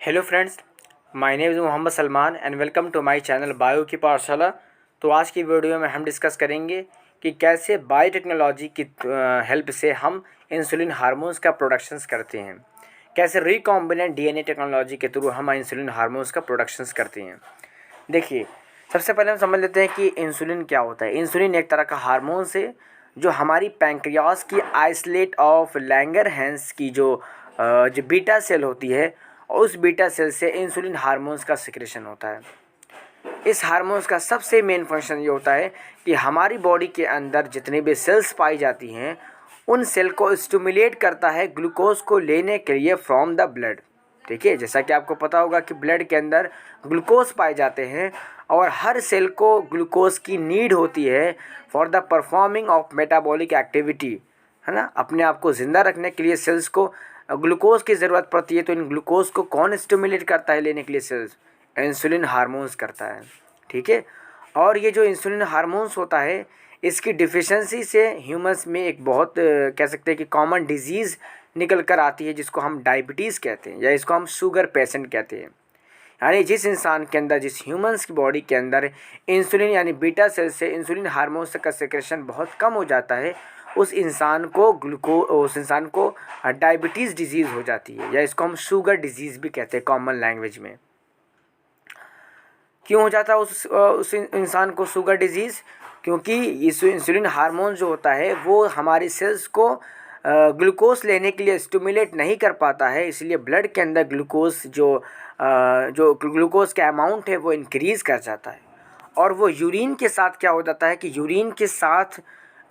Hello friends, my name is Mohammad Salman and welcome to my channel bio की पाठशाला। तो आज की वीडियो में हम डिस्कस करेंगे कि कैसे बायोटेक्नोलॉजी की हेल्प से हम इंसुलिन हार्मोन्स का प्रोडक्शंस करते हैं, कैसे रिकॉम्बिनेंट डीएनए टेक्नोलॉजी के थ्रू हम इंसुलिन हार्मोन्स का प्रोडक्शंस करते हैं। देखिए, सबसे पहले हम समझ लेते हैं कि इंसुलिन क्या होता है। इंसुलिन एक तरह का हार्मोन्स है जो हमारी पैंक्रियास की आइसोलेट ऑफ लैंगरहैंस की जो बीटा सेल होती है, और उस बीटा सेल से इंसुलिन हार्मोन्स का सिक्रेशन होता है। इस हार्मोन्स का सबसे मेन फंक्शन ये होता है कि हमारी बॉडी के अंदर जितनी भी सेल्स पाई जाती हैं उन सेल को स्टिमुलेट करता है ग्लूकोज को लेने के लिए फ्रॉम द ब्लड। ठीक है, जैसा कि आपको पता होगा कि ब्लड के अंदर ग्लूकोज पाए जाते हैं और हर सेल को ग्लूकोज की नीड होती है for the performing of metabolic activity, है ना। अपने आप को ज़िंदा रखने के लिए सेल्स को ग्लूकोज की ज़रूरत पड़ती है। तो इन ग्लूकोज को कौन स्टिमुलेट करता है लेने के लिए? सेल्स, इंसुलिन हार्मोन्स करता है। ठीक है, और ये जो इंसुलिन हार्मोन्स होता है इसकी डिफिशिएंसी से ह्यूमंस में एक बहुत कह सकते हैं कि कॉमन डिजीज़ निकल कर आती है, जिसको हम डायबिटीज़ कहते हैं या इसको हम शुगर पेशेंट कहते हैं। यानी जिस इंसान के अंदर, जिस ह्यूमंस की बॉडी के अंदर इंसुलिन यानी बीटा सेल से इंसुलिन हार्मोन्स का सेक्रेशन बहुत कम हो जाता है, उस इंसान को डायबिटीज़ डिजीज़ हो जाती है, या इसको हम शुगर डिजीज़ भी कहते हैं कॉमन लैंग्वेज में। क्यों हो जाता है उस इंसान को शुगर डिजीज़? क्योंकि इस इंसुलिन हार्मोन जो होता है वो हमारी सेल्स को ग्लूकोज लेने के लिए स्टिमुलेट नहीं कर पाता है, इसलिए ब्लड के अंदर ग्लूकोज जो ग्लूकोज का अमाउंट है वो इंक्रीज़ कर जाता है। और वो यूरिन के साथ क्या हो जाता है कि यूरिन के साथ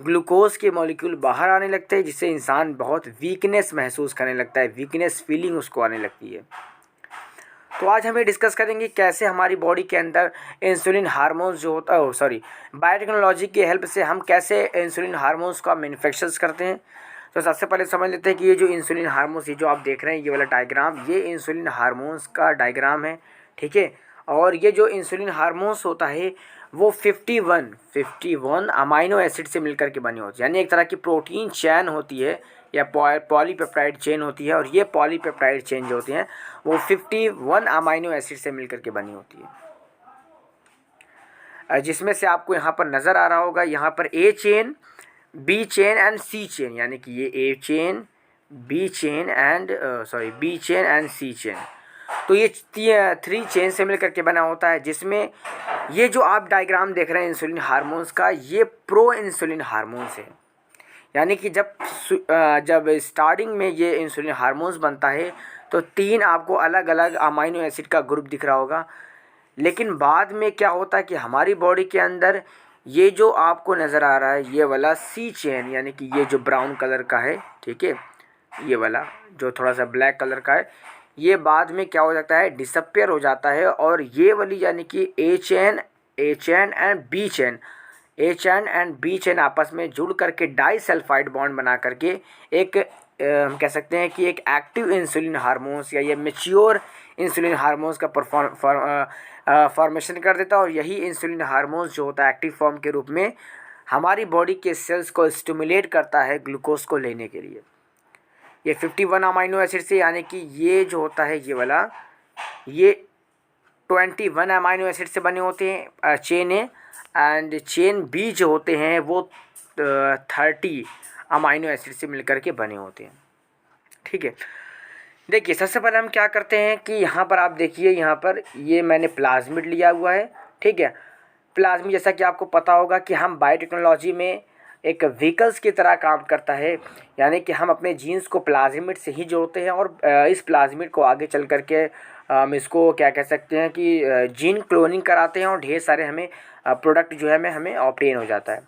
ग्लूकोज के मॉलिक्यूल बाहर आने लगते हैं, जिससे इंसान बहुत वीकनेस महसूस करने लगता है, वीकनेस फीलिंग उसको आने लगती है। तो आज हम ये डिस्कस करेंगे कैसे हमारी बॉडी के अंदर इंसुलिन हार्मोन्स जो होता है बायोटेक्नोलॉजी की हेल्प से हम कैसे इंसुलिन हार्मोन्स का मैन्युफैक्चर्स करते हैं। तो सबसे पहले समझ लेते हैं कि ये जो इंसुलिन हार्मोन्स, ये जो आप देख रहे हैं ये वाला डायग्राम, ये इंसुलिन हार्मोन्स का डायग्राम है। ठीक है, और ये जो इंसुलिन हार्मोन्स होता है वो 51 अमाइनो एसिड से मिलकर के बनी होती है, यानी एक तरह की प्रोटीन चैन होती है या पॉलीपेप्टाइड चेन होती है। और ये पॉलीपेप्टाइड चेन जो होती हैं वो 51 अमाइनो एसिड से मिलकर के बनी होती है, जिसमें से आपको यहाँ पर नज़र आ रहा होगा, यहाँ पर A chain, B chain and C chain, यानी कि ये A chain, B chain and C chain. तो ये 3 चेन से मिलकर के बना होता है, जिसमें ये जो आप डायग्राम देख रहे हैं इंसुलिन हार्मोन्स का, ये प्रो इंसुलिन हार्मोन्स है। यानी कि जब स्टार्टिंग में ये इंसुलिन हार्मोन्स बनता है तो 3 आपको अलग अलग अमाइनो एसिड का ग्रुप दिख रहा होगा। लेकिन बाद में क्या होता है कि हमारी बॉडी के अंदर ये जो आपको नज़र आ रहा है ये वाला सी चेन, यानी कि ये जो ब्राउन कलर का है, ठीक है, ये वाला जो थोड़ा सा ब्लैक कलर का है, ये बाद में क्या हो जाता है, डिसअपियर हो जाता है। और ये वाली यानी कि ए चेन एंड बी चेन आपस में जुड़ करके डाइसल्फाइड बॉन्ड बना करके एक हम कह सकते हैं कि एक एक्टिव इंसुलिन हार्मोन्स या ये मैच्योर इंसुलिन हार्मोन्स का फॉर्मेशन कर देता है। और यही इंसुलिन हार्मोन्स जो होता है एक्टिव फॉर्म के रूप में हमारी बॉडी के सेल्स को स्टिमुलेट करता है ग्लूकोज को लेने के लिए। ये 51 अमाइनो एसिड से, यानी कि ये जो होता है ये वाला, ये 21 अमाइनो एसिड से बने होते हैं chain A, and chain B जो होते हैं वो 30 अमाइनो एसिड से मिलकर के बने होते हैं। ठीक है, देखिए सबसे पहले हम क्या करते हैं कि यहाँ पर आप देखिए, यहाँ पर ये मैंने प्लाज्मिड लिया हुआ है। ठीक है, प्लाज्मिड जैसा कि आपको पता होगा कि हम बायोटेक्नोलॉजी में एक व्हीकल्स की तरह काम करता है, यानी कि हम अपने जीन्स को प्लाज्मिड से ही जोड़ते हैं और इस प्लाज्मिड को आगे चल करके हम इसको क्या कह सकते हैं कि जीन क्लोनिंग कराते हैं और ढेर सारे हमें प्रोडक्ट जो है हमें ऑब्टेन हो जाता है।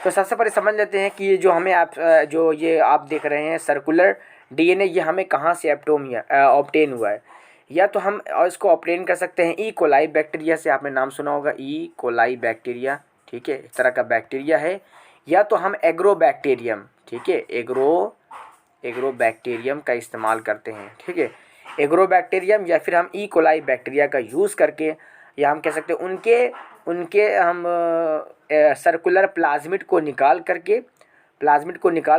तो सबसे पहले समझ लेते हैं कि ये जो हमें ये आप देख रहे हैं सर्कुलर डीएनए, ये हमें कहाँ से ऑब्टेन हुआ है। या तो हम इसको ऑब्टेन कर सकते हैं ई कोलाई बैक्टीरिया से, आपने नाम सुना होगा ई कोलाई बैक्टीरिया। ठीक है, इस तरह का बैक्टीरिया है। या तो हम एग्रोबैक्टीरियम, ठीक है, एग्रोबैक्टीरियम का इस्तेमाल करते हैं। ठीक है, एग्रोबैक्टीरियम या फिर हम ई कोलाई बैक्टीरिया का यूज़ करके, या हम कह सकते हैं उनके हम सर्कुलर प्लाज्मिड को निकाल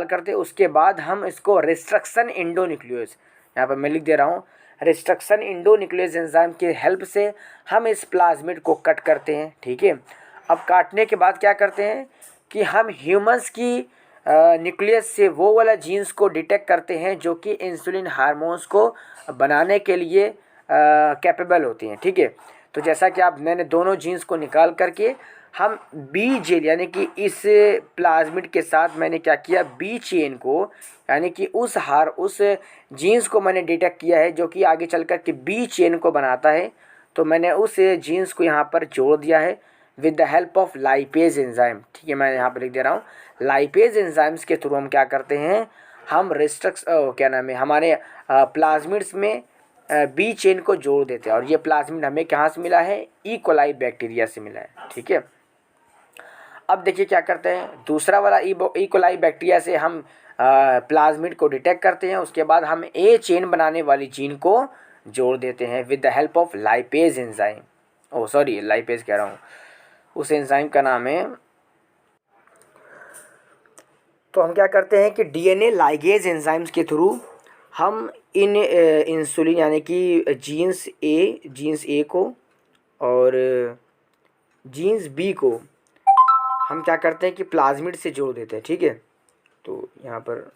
करते उसके बाद हम इसको रिस्ट्रक्शन एंडोन्यूक्लियोस, यहाँ पर मैं लिख दे रहा हूँ, रिस्ट्रक्शन इंडोन्यूक्लियस एंजाइम की हेल्प से हम इस प्लाज्मिड को कट करते हैं। ठीक है, अब काटने के बाद क्या करते हैं कि हम ह्यूमंस की न्यूक्लियस से वो वाला जीन्स को डिटेक्ट करते हैं जो कि इंसुलिन हार्मोन्स को बनाने के लिए कैपेबल होती हैं। ठीक है, तो जैसा कि मैंने दोनों जीन्स को निकाल करके हम बी जेल यानी कि इस प्लाज्मिड के साथ मैंने क्या किया, बी चेन को यानी कि उस जीन्स को मैंने डिटेक्ट किया है जो कि आगे चल कर के बी चेन को बनाता है। तो मैंने उस जीन्स को यहाँ पर जोड़ दिया है with the help of lipase enzyme. ठीक है, मैं यहाँ पर लिख दे रहा हूँ, लाइपेज एंजाइम्स के थ्रू हम क्या करते हैं, हम हमारे प्लाज्मिड्स में बी चेन को जोड़ देते हैं। और ये प्लाज्मिड हमें कहाँ से मिला है, ई कोलाई बैक्टीरिया से मिला है। ठीक है, अब देखिए क्या करते हैं, दूसरा वाला ई कोलाई बैक्टीरिया से हम प्लाज्मिड को डिटेक्ट करते हैं। उसके बाद हम ए चेन बनाने वाली जीन को जोड़ देते हैं with the help of lipase enzyme. Lipase कह रहा हूँ, उस एंजाइम का नाम है। तो हम क्या करते हैं कि डीएनए लाइगेज एंजाइम्स के थ्रू हम इन इंसुलिन यानी कि जीन्स ए को और जीन्स बी को हम क्या करते हैं कि प्लाज्मिड से जोड़ देते हैं। ठीक है, तो यहाँ पर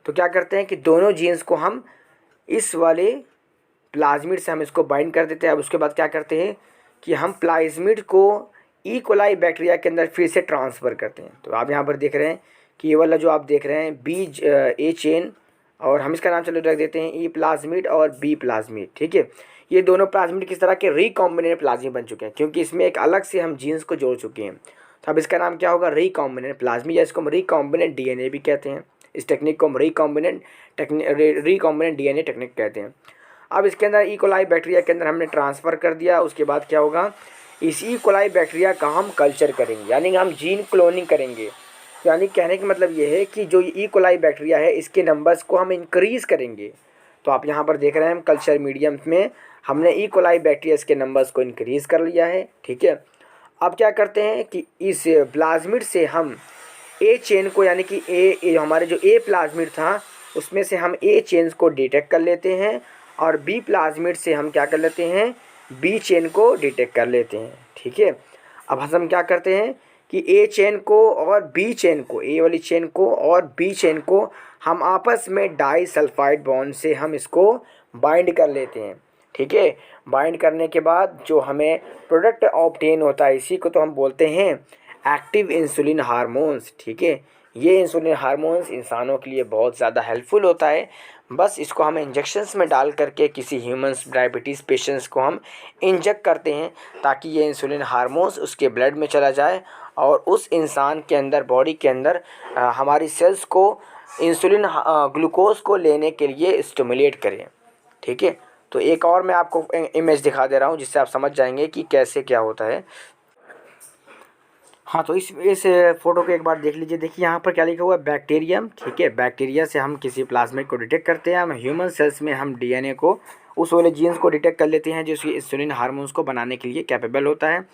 तो क्या करते हैं कि दोनों जीन्स को हम इस वाले प्लाज्मिड से हम इसको बाइंड कर देते हैं। अब उसके बाद क्या करते हैं कि हम प्लाज्मिड को ई कोलाई बैक्टीरिया के अंदर फिर से ट्रांसफ़र करते हैं। तो आप यहाँ पर देख रहे हैं कि ये वाला जो आप देख रहे हैं ए चेन, और हम इसका नाम चलो रख देते हैं ई प्लाज्मिड और बी प्लाज्मिड। ठीक है, ये दोनों प्लाज्मिड किस तरह के रिकॉम्बिनेंट प्लाज्मिड बन चुके हैं क्योंकि इसमें एक अलग से हम जीन्स को जोड़ चुके हैं। तो अब इसका नाम क्या होगा, रिकॉम्बिनेंट प्लाज्मिड, या इसको हम रिकॉम्बिनेंट डीएनए भी कहते हैं। इस टेक्निक को हम रिकॉम्बिनेंट डीएनए टेक्निक कहते हैं। अब इसके अंदर ई कोलाई बैक्टीरिया के अंदर हमने ट्रांसफ़र कर दिया। उसके बाद क्या होगा, इस ई कोलाई बैक्टीरिया का हम कल्चर करेंगे यानी हम जीन क्लोनिंग करेंगे। यानी कहने का मतलब ये है कि जो ई कोलाई बैक्टीरिया है इसके नंबर्स को हम इंक्रीज़ करेंगे। तो आप यहाँ पर देख रहे हैं हम कल्चर मीडियम में हमने ई कोलाई बैक्टीरिया के नंबर्स को इंक्रीज़ कर लिया है। ठीक है, अब क्या करते हैं कि इस प्लाज्मिड से हम ए चेन को यानी कि ए हमारे जो ए प्लाज्मिड था उसमें से हम ए चेन्स को डिटेक्ट कर लेते हैं और बी प्लाज्मिड से हम क्या कर लेते हैं, बी चेन को डिटेक्ट कर लेते हैं। ठीक है, अब हम क्या करते हैं कि ए चेन को और बी चेन को, ए वाली चेन को और बी चेन को हम आपस में डाई सल्फाइड बॉन्ड से हम इसको बाइंड कर लेते हैं। ठीक है, बाइंड करने के बाद जो हमें प्रोडक्ट ऑब्टेन होता है इसी को तो हम बोलते हैं एक्टिव इंसुलिन हार्मोन्स। ठीक है, ये इंसुलिन हार्मोन्स इंसानों के लिए बहुत ज़्यादा हेल्पफुल होता है। बस इसको हम इंजेक्शन्स में डाल करके किसी ह्यूमंस डायबिटीज़ पेशेंट्स को हम इंजेक्ट करते हैं ताकि ये इंसुलिन हार्मोन्स उसके ब्लड में चला जाए और उस इंसान के अंदर, बॉडी के अंदर हमारी सेल्स को इंसुलिन ग्लूकोज को लेने के लिए स्टिमुलेट करें। ठीक है, तो एक और मैं आपको इमेज दिखा दे रहा हूँ जिससे आप समझ जाएंगे कि कैसे क्या होता है। हाँ, तो इस फोटो को एक बार देख लीजिए। देखिए यहाँ पर क्या लिखा हुआ है, बैक्टीरियम। ठीक है, बैक्टीरिया से हम किसी प्लाज्मिड को डिटेक्ट करते हैं। हम ह्यूमन सेल्स में हम डीएनए को, उस वाले जीन्स को डिटेक्ट कर लेते हैं जो इंसुलिन हार्मोन्स को बनाने के लिए कैपेबल होता है।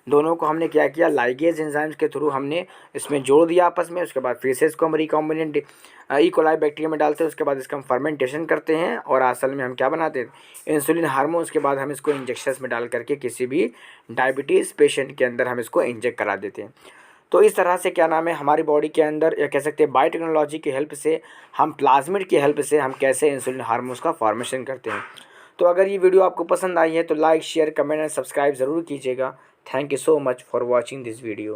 दोनों को हमने क्या किया, लाइगेज एंजाइम्स के थ्रू हमने इसमें जोड़ दिया आपस में। उसके बाद फिर से इसको हम रिकॉम्बिनेंट ई कोलाई बैक्टीरिया में डालते हैं। उसके बाद इसका हम फर्मेंटेशन करते हैं और असल में हम क्या बनाते हैं, इंसुलिन हार्मोन्स के बाद हम इसको इंजेक्शंस में डाल करके किसी भी डायबिटीज़ पेशेंट के अंदर हम इसको इंजेक्ट करा देते हैं। तो इस तरह से क्या नाम है, हमारी बॉडी के अंदर या कह सकते हैं बायोटेक्नोलॉजी की हेल्प से हम प्लाज्मिड की हेल्प से हम कैसे इंसुलिन हार्मोन्स का फॉर्मेशन करते हैं। तो अगर ये वीडियो आपको पसंद आई है तो like, share, comment and subscribe ज़रूर कीजिएगा। Thank you so much for watching this video.